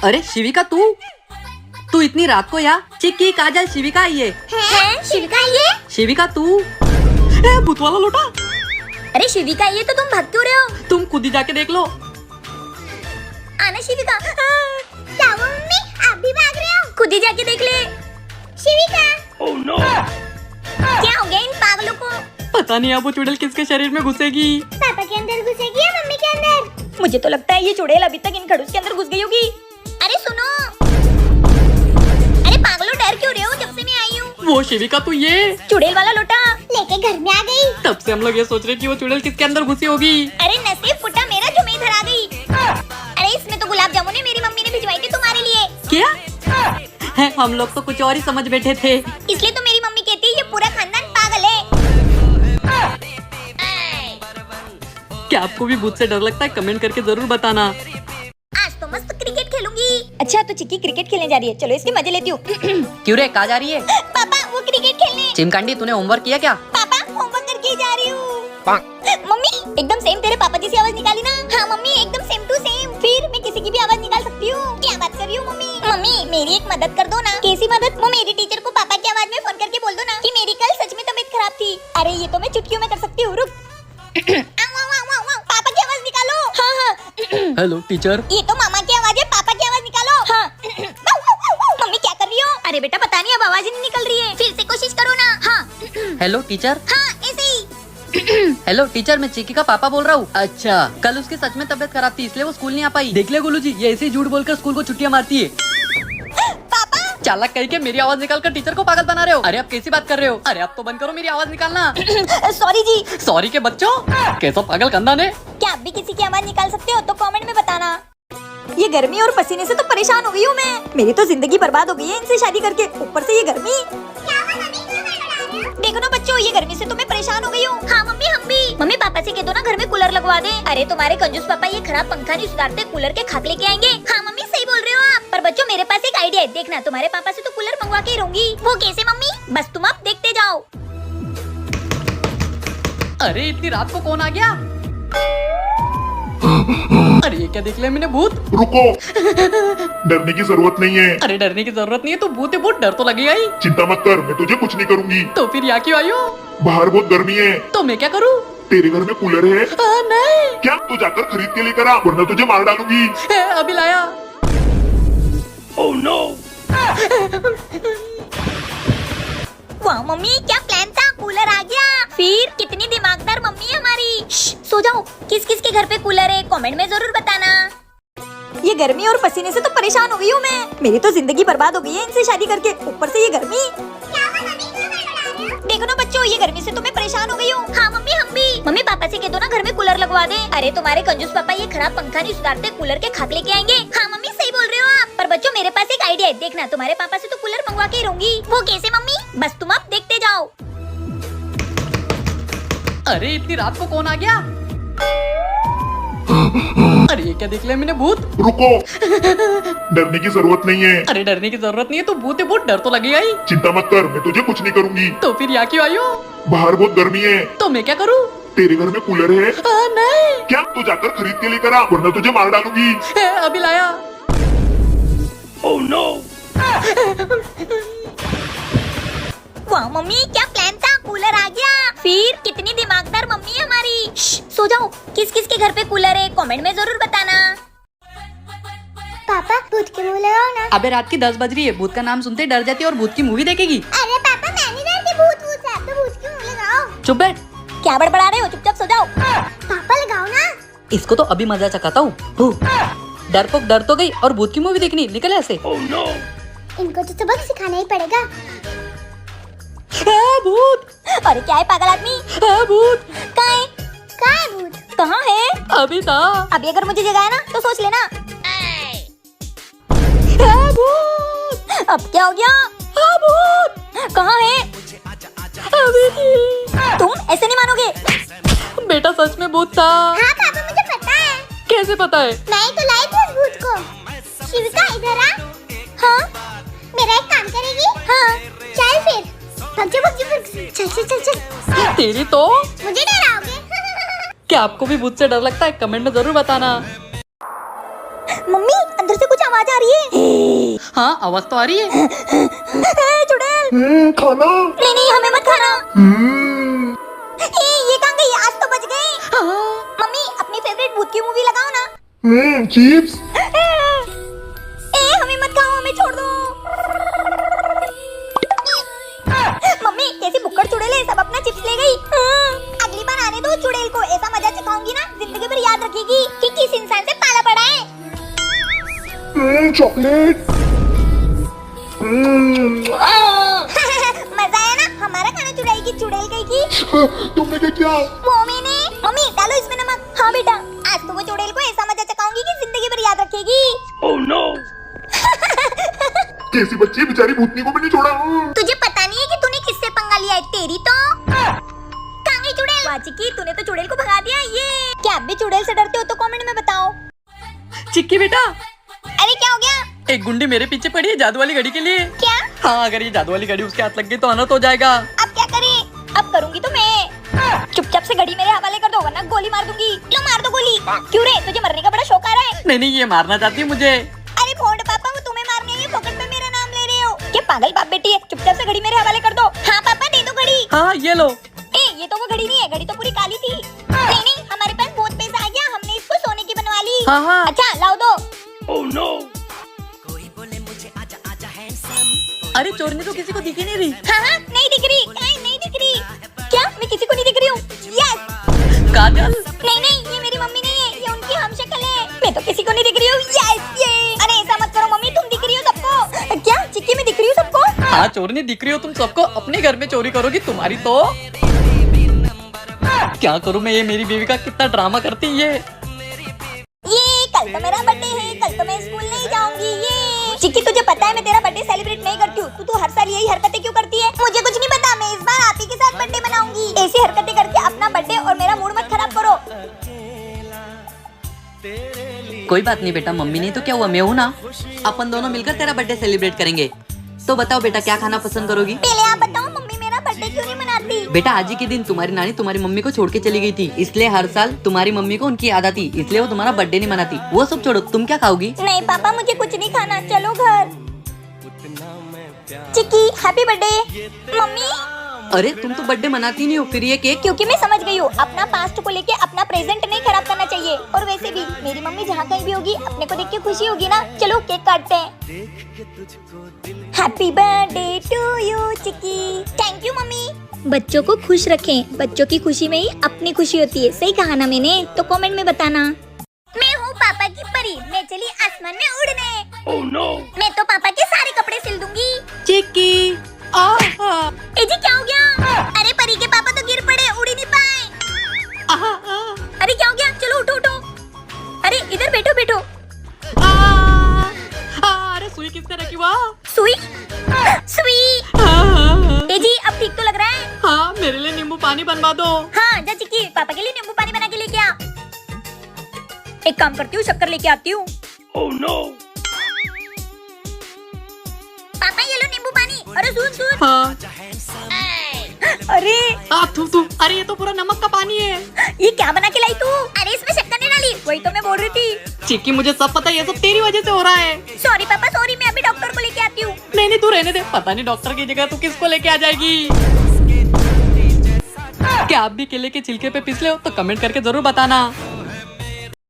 अरे शिविका, तू इतनी रात को यहाँ? चिक्की, काजल, शिविका आई है। शिविका ये? शिविका तू भूत वाला लोटा। अरे शिविका ये तो तुम भाग क्यों रहे हो? तुम खुद ही जाके देख लो। आना शिविका। क्या हुआ मम्मी, आप भी भाग रहे हो? खुद ही जाके देख ले। शिविका। Oh no. क्या हो गया इन पागलों को? पता नहीं अब वो चुड़ैल किसके शरीर में घुसेगी। पापा के अंदर घुसेगी या मम्मी के अंदर? मुझे तो लगता है ये चुड़ैल अभी तक इन खड़ूस के अंदर घुस गई होगी। अरे सुनो, अरे पागलों डर क्यों रहे हो? जब से मैं आई हूँ। वो शिविका तू ये चुड़ैल वाला लोटा लेके घर में आ गई। तब से हम लोग ये सोच रहे कि वो चुड़ैल किसके अंदर घुसी होगी। अरे नसीब फुटा मेरा जो मैं इधर आ गई। अरे इसमें तो गुलाब जामुन है, मेरी मम्मी ने भिजवाई थी तुम्हारे लिए। क्या है? हम लोग तो कुछ और ही समझ बैठे थे। इसलिए तो मेरी मम्मी कहती है ये पूरा खानदान पागल है। क्या आपको भी भूत से डर लगता है? कमेंट करके जरूर बताना। आज तो मस्त क्रिकेट खेलूंगी। अच्छा तो चिक्की क्रिकेट खेलने जा रही है, चलो इसके मजे लेती हूँ। क्यों रे, कहाँ जा रही है? पापा वो क्रिकेट खेलने। चिमकांडी, तूने होमवर्क किया क्या? पापा होमवर्क करके जा रही हूँ। मम्मी एकदम सेम तेरे पापा जैसी आवाज निकाली ना? हाँ मम्मी एकदम सेम टू सेम। फिर मैं किसी की भी आवाज निकाल सकती हूँ। क्या बात कर रही हो मम्मी? मम्मी मेरी एक मदद कर दो ना। कैसी मदद? वो मेरी टीचर को पापा की आवाज में फोन करके बोल दो ना कि मेरी कल सच में तबीयत खराब थी। अरे ये तो मैं चुटकियों में कर सकती हूँ। रुक। पापा की आवाज निकालो। हाँ हाँ। Hello teacher. ये तो मामा की आवाज है, पापा की आवाज निकालो। हाँ। मम्मी क्या कर रही हो? अरे बेटा पता नहीं अब आवाज ही नहीं निकल रही है, फिर से कोशिश करो ना। हाँ। Hello teacher. हाँ ऐसे ही। हेलो टीचर, मैं चिक्की का पापा बोल रहा हूँ। अच्छा, कल उसकी सच में तबीयत खराब थी इसलिए वो स्कूल नहीं आ पाई। देख ले गोलू जी, ये ऐसे ही झूठ बोलकर स्कूल को छुट्टियां मारती है। पापा चालाक कह के मेरी आवाज निकाल कर टीचर को पागल बना रहे हो। अरे अब कैसी बात कर रहे हो? अरे अब तो बंद करो मेरी आवाज निकालना। सॉरी जी। सॉरी के बच्चों, कैसा पागल कंधा ने। क्या आप भी किसी की आवाज निकाल सकते हो तो कमेंट में बताना। ये गर्मी और पसीने से तो परेशान हो गई हूँ मैं। मेरी तो जिंदगी बर्बाद हो गई है इनसे शादी करके, ऊपर से ये गर्मी। देखो ना बच्चों, ये गर्मी से तो मैं परेशान हो गई हूँ। हाँ मम्मी हम भी। मम्मी पापा से कह दो ना घर में कूलर लगवा दे। अरे तुम्हारे कंजूस पापा ये खराब पंखा नहीं सुधारते, कूलर के खाक लेके आएंगे। हाँ मम्मी सही बोल रहे हो आप। पर बच्चों मेरे पास एक आइडिया है, देखना तुम्हारे पापा से तो कूलर मंगवा के ही रहूंगी। वो कैसे मम्मी? बस तुम अब देखते जाओ। अरे इतनी रात को कौन आ गया? अरे ये क्या देख लिया मैंने? भूत। रुको, डरने की जरूरत नहीं है। अरे डरने की जरूरत नहीं है, तो भूत है, भूत डर तो लगेगा ही। चिंता मत कर, मैं तुझे कुछ नहीं करूंगी। तो फिर यहाँ क्यों आई हो? बाहर बहुत गर्मी है। तो मैं क्या करूँ? तेरे घर में कूलर है? नहीं। क्या? तू जाकर खरीद के लेकर आ, वरना तुझे मार डालूंगी। अभी लाया। Oh no. वाह मम्मी क्या प्लान था, कूलर आ गया। फिर कितनी दिमागदार मम्मी है हमारी। सो जाओ। किस किस के घर पे कूलर है कमेंट में जरूर बताना। ये गर्मी और पसीने से तो परेशान हो गई हूँ मैं। मेरी तो जिंदगी बर्बाद हो गई है इनसे शादी करके, ऊपर से ये गर्मी। देखो ना बच्चों, ये गर्मी से तो मैं परेशान हो गई हूँ। हाँ मम्मी हम भी। मम्मी पापा से कह दो ना घर में कूलर लगवा दे। अरे तुम्हारे कंजूस पापा ये खराब पंखा नहीं सुधारते, कूलर के खाक लेके आएंगे। हाँ मम्मी सही बोल रहे हो आप। पर बच्चों मेरे पास एक आइडिया है, देखना तुम्हारे पापा से तो कूलर मंगवा के ही रहूंगी। वो कैसे मम्मी? बस तुम अब देखते जाओ। अरे इतनी रात को कौन आ गया? अरे ये क्या देख लिया मैंने? भूत। रुको, डरने की जरूरत नहीं है। अरे डरने की जरूरत नहीं है, तो भूत है, भूत डर तो लगेगा ही। चिंता मत कर, मैं तुझे कुछ नहीं करूंगी। तो फिर यहाँ क्यों आई हो? बाहर बहुत गर्मी है। तो मैं क्या करूँ? तेरे घर में कूलर है? नहीं। क्या? तू जाकर खरीद के लेकर आ, वरना तुझे मार डालूंगी। अभी लाया। Oh no. वाह मम्मी क्या प्लान था, कूलर आ गया। फिर कितनी दिमागदार मम्मी है हमारी। सो जाओ। किस किस के घर पे कूलर है कमेंट में जरूर बताना। पापा भूत की मूवी लगाओ ना। अबे रात की 10 बज रही है, भूत का नाम सुनते ही डर जाती है और भूत की मूवी देखेगी। अरे पापा मैं नहीं डरती, भूत भूत है, तो भूत की मूवी लगाओ। चुप बैठ। क्या बड़बड़ा रहे हो, चुपचाप सो जाओ। पापा लगाओ ना। इसको तो अभी मजा चखाता हूँ। डरपोक डर तो गई और भूत की मूवी देखनी, निकल ऐसे। इनको तो सबक सिखाना ही पड़ेगा। भूत। अरे क्या है पागल आदमी? भूत। कहाँ है? कहाँ है भूत? कहाँ है? अभी था। अभी अगर मुझे जगाया ना तो सोच लेना। भूत। अब क्या हो गया? भूत। कहाँ है? अभी थी। तुम ऐसे नहीं मानोगे। बेटा सच में भूत था। हाँ पापा मुझे पता है। कैसे पता है? मैं ही तो लाई थी उस भूत को। शिविका इधर आ। हाँ मेरा एक काम करेगी? हाँ चल फिर। भाग जा, भाग जा, भाग जा। चल चल चल चल। तेरी तो। मुझे डराओगे? क्या आपको भी भूत से डर लगता है? कमेंट में जरूर बताना। मम्मी अंदर से कुछ आवाज आ रही है। हाँ आवाज तो आ रही है। चुड़ैल। खाना। नहीं नहीं हमें मत खाना। हम्म, ये कहाँ गई? आज तो बच गए। मम्मी अपनी फेवरेट भूत की मूवी लगाओ ना। चिप्स। हमें मत खाओ, हमें छोड़ दो। मम्मी कैसी बुक्कड़ चुड़ैल है, सब अपना चिप्स ले गई। अगली बार आने दो चुड़ैल को, ऐसा मजा चखाऊंगी ना जिंदगी भर याद रखेगी कि किस इंसान से पाला पड़ा है। चॉकलेट। मजा आया ना? हमारा खाना चुराएगी चुड़ैल गई की। तुमने क्या किया? वो मैंने। मम्मी डालो इसमें नमक। हाँ बेटा, आज तो वो चुड़ैल को ऐसा मजा चखाऊंगी कि जिंदगी भर याद रखेगी। Oh no. कैसी बच्ची, बेचारी भूतनी को भी नहीं छोड़ा। तुझे पता नहीं है कि तूने किससे पंगा लिया है? तेरी तो कहाँ गई चुड़ैल? वाह चिक्की, तूने तो चुड़ैल को भगा दिया। ये क्या आप भी चुड़ैल से डरते हो? तो कमेंट में बताओ। चिक्की बेटा, अरे क्या हो गया? एक गुंडी मेरे पीछे पड़ी है जादू वाली घड़ी के लिए। क्या? हाँ अगर ये जादू वाली घड़ी उसके हाथ लग गई तो अनर्थ हो जाएगा। अब क्या करें? अब करूंगी तो मैं। चुपचाप से घड़ी मेरे हवाले कर दो वरना गोली मार दूंगी। लो मार दो गोली। क्यों रे, तुझे मरने का बड़ा शौक आ रहा है? नहीं नहीं ये मारना चाहती है मुझे। अरे फोड़ पापा, वो तुम्हें मारने आई है, फोकट में मेरा नाम ले रहे हो। क्या पागल बाप बेटी है? चुपचाप से घड़ी मेरे हवाले कर दो। हाँ पापा दे दो घड़ी। हाँ ये लो। ये तो वो घड़ी नहीं है, घड़ी तो पूरी काली थी। नहीं नहीं हमारे पास बहुत पैसा आ गया, हमने इसको सोने की बनवा ली। हाँ हाँ। अच्छा लाओ दो। Oh no. अरे चोरनी तो किसी को दिखी नहीं रही। हाँ हाँ नहीं दिख रही। नहीं दिख रही। क्या मैं किसी को नहीं दिख रही हूँ? यस। काजल। नहीं नहीं ये मेरी मम्मी नहीं है, ये उनकी हम शक्ल है। मैं तो किसी को नहीं दिख रही हूँ। यस ये। अरे ऐसा मत करो मम्मी, तुम दिख रही हो सबको। क्या चिक्की में दिख रही हूँ सबको? हाँ चोरनी दिख रही हो तुम सबको, अपने घर में चोरी करोगी तुम्हारी तो। क्या करूँ मैं, ये मेरी बीवी का कितना ड्रामा करती है। ये कल तो मेरा बर्थडे है, कल तो मैं स्कूल नहीं जाऊंगी। ये चिक्की तुझे पता है मैं तेरा बर्थडे सेलिब्रेट नहीं करती हूँ, तू हर साल यही हरकतें क्यों करती है? मुझे कुछ नहीं पता, मैं इस बार आप ही के साथ बर्थडे मनाऊंगी। ऐसी हरकतें करके अपना बर्थडे और मेरा मूड मत खराब करो। कोई बात नहीं बेटा, मम्मी नहीं तो क्या हुआ, मैं हूँ ना। अपन दोनों मिलकर तेरा बर्थडे सेलिब्रेट करेंगे। तो बताओ बेटा क्या खाना पसंद करोगी? पहले आप बताओ मम्मी मेरा बर्थडे क्यों नहीं मनाती? बेटा आज ही के दिन तुम्हारी नानी तुम्हारी मम्मी को छोड़ के चली गई थी, इसलिए हर साल तुम्हारी मम्मी को उनकी याद आती, इसलिए वो तुम्हारा बर्थडे नहीं मनाती। वो सब छोड़ो, तुम क्या खाओगी? नहीं पापा मुझे कुछ नहीं खाना, चलो घर। चिक्की हैप्पी बर्थडे। मम्मी अरे तुम तो बर्थडे मनाती नहीं हो, फिर ये केक? क्योंकि मैं समझ गई हूँ अपना पास्ट को लेके अपना प्रेजेंट नहीं खराब करना चाहिए। और वैसे भी मेरी मम्मी जहाँ कहीं भी होगी अपने को देख के खुशी होगी ना। चलो केक काटते हैं। Happy birthday to you Chikki. Thank you मम्मी। बच्चों को खुश रखें, बच्चों की खुशी में ही अपनी खुशी होती है। सही कहा ना मैंने? तो कमेंट में बताना। मैं हूँ पापा की परी, मैं चली आसमान में उड़ने। Oh no. मैं तो पापा के सारे कपड़े सिल दूंगी। चिक्की ए जी क्या हो गया? अरे परी के पापा तो गिर पड़े, उड़ ही नहीं पाए। अरे क्या हो गया? चलो उठो उठो। अरे इधर बैठो बैठो। अरे सुई किसने रखी? वाह सुई सुई। ए जी अब ठीक तो लग रहा है? हाँ मेरे लिए नींबू पानी बनवा दो। हाँ जा चिक्की पापा के लिए नींबू पानी बना के लेके आ। एक काम करती हूँ, शक्कर लेके आती हूँ। Oh no. पापा ये लो नींबू पानी। अरे सुन सुन। हाँ। अरे थू अरे ये तो पूरा नमक का पानी है। ये क्या बना के लाई तू? अरे इसमें शक्कर नहीं डाली, वही तो मैं बोल रही थी। चिक्की मुझे सब पता है, ये सब तेरी वजह से हो रहा है। सॉरी पापा सॉरी, मैं अभी डॉक्टर को लेके आती हूँ। नहीं तू रहने दे, पता नहीं डॉक्टर की जगह तू किसको लेके आ जाएगी। क्या आप भी केले के छिलके पे पिसले हो तो कमेंट करके जरूर बताना।